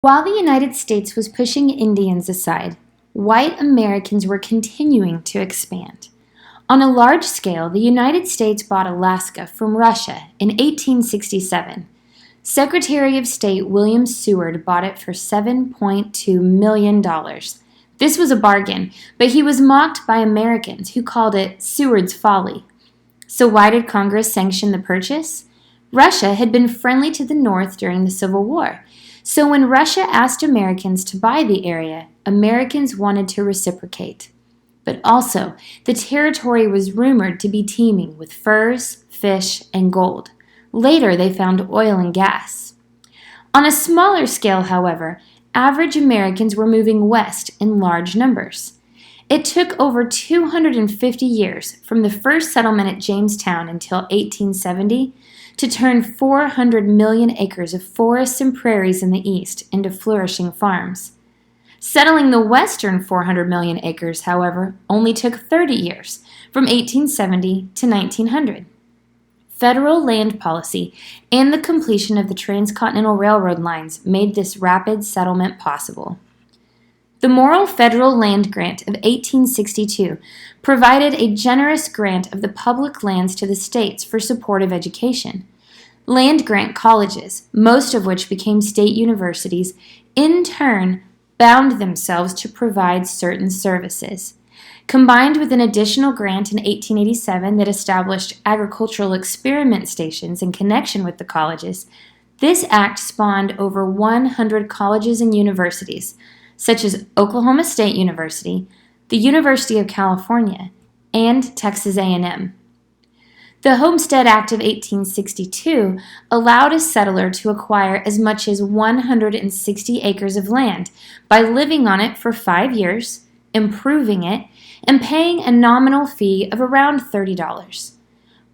While the United States was pushing Indians aside, white Americans were continuing to expand. On a large scale, the United States bought Alaska from Russia in 1867. Secretary of State William Seward bought it for $7.2 million. This was a bargain, but he was mocked by Americans who called it Seward's folly. So why did Congress sanction the purchase? Russia had been friendly to the North during the Civil War. So when Russia asked Americans to buy the area, Americans wanted to reciprocate. But also, the territory was rumored to be teeming with furs, fish, and gold. Later, they found oil and gas. On a smaller scale, however, average Americans were moving west in large numbers. It took over 250 years from the first settlement at Jamestown until 1870 to turn 400 million acres of forests and prairies in the east into flourishing farms. Settling the western 400 million acres, however, only took 30 years, from 1870 to 1900. Federal land policy and the completion of the transcontinental railroad lines made this rapid settlement possible. The Morrill Federal Land Grant of 1862 provided a generous grant of the public lands to the states for support of education. Land grant colleges, most of which became state universities, in turn bound themselves to provide certain services. Combined with an additional grant in 1887 that established agricultural experiment stations in connection with the colleges, this act spawned over 100 colleges and universities, such as Oklahoma State University, the University of California, and Texas A&M. The Homestead Act of 1862 allowed a settler to acquire as much as 160 acres of land by living on it for 5 years, improving it, and paying a nominal fee of around $30.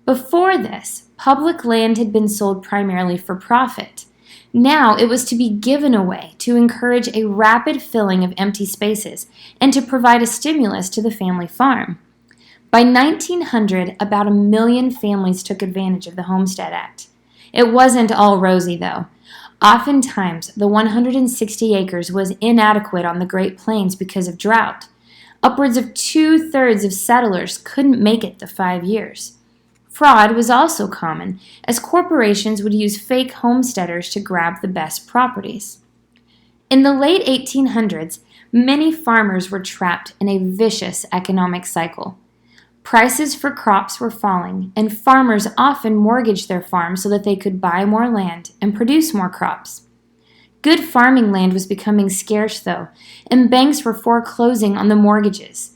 Before this, public land had been sold primarily for profit. Now it was to be given away to encourage a rapid filling of empty spaces and to provide a stimulus to the family farm. By 1900, about 1 million families took advantage of the Homestead Act. It wasn't all rosy, though. Oftentimes, the 160 acres was inadequate on the Great Plains because of drought. Upwards of 2/3 of settlers couldn't make it the 5 years. Fraud was also common, as corporations would use fake homesteaders to grab the best properties. In the late 1800s, many farmers were trapped in a vicious economic cycle. Prices for crops were falling, and farmers often mortgaged their farms so that they could buy more land and produce more crops. Good farming land was becoming scarce, though, and banks were foreclosing on the mortgages.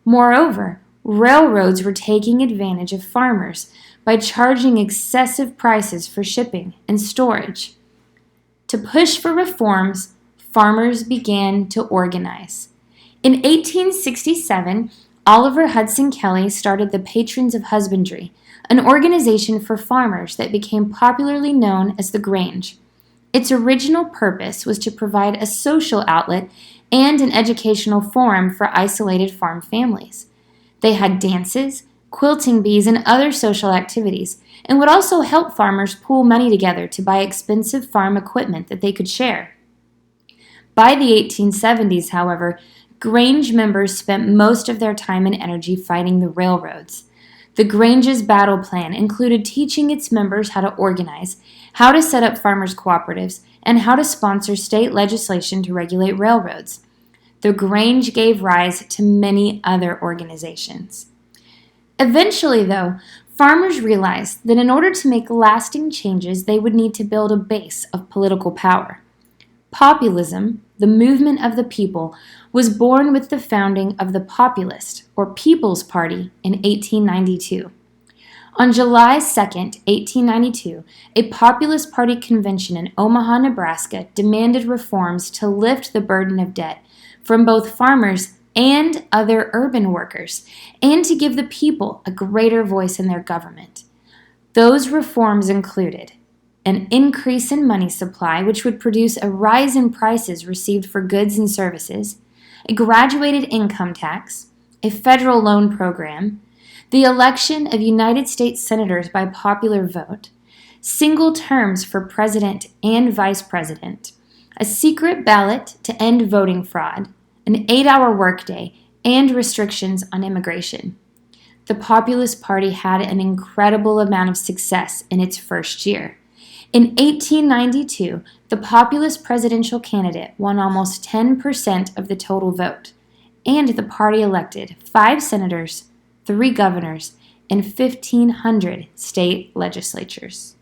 Moreover, railroads were taking advantage of farmers by charging excessive prices for shipping and storage. To push for reforms, farmers began to organize. In 1867, Oliver Hudson Kelley started the Patrons of Husbandry, an organization for farmers that became popularly known as the Grange. Its original purpose was to provide a social outlet and an educational forum for isolated farm families. They had dances, quilting bees, and other social activities, and would also help farmers pool money together to buy expensive farm equipment that they could share. By the 1870s, however, Grange members spent most of their time and energy fighting the railroads. The Grange's battle plan included teaching its members how to organize, how to set up farmers' cooperatives, and how to sponsor state legislation to regulate railroads. The Grange gave rise to many other organizations. Eventually, though, farmers realized that in order to make lasting changes, they would need to build a base of political power. Populism, the movement of the people, was born with the founding of the Populist, or People's Party, in 1892. On July 2, 1892, a Populist Party convention in Omaha, Nebraska demanded reforms to lift the burden of debt from both farmers and other urban workers, and to give the people a greater voice in their government. Those reforms included an increase in money supply, which would produce a rise in prices received for goods and services, a graduated income tax, a federal loan program, the election of United States senators by popular vote, single terms for president and vice president, a secret ballot to end voting fraud, an 8-hour workday, and restrictions on immigration. The Populist Party had an incredible amount of success in its first year. In 1892, the populist presidential candidate won almost 10% of the total vote, and the party elected 5 senators, 3 governors, and 1,500 state legislatures.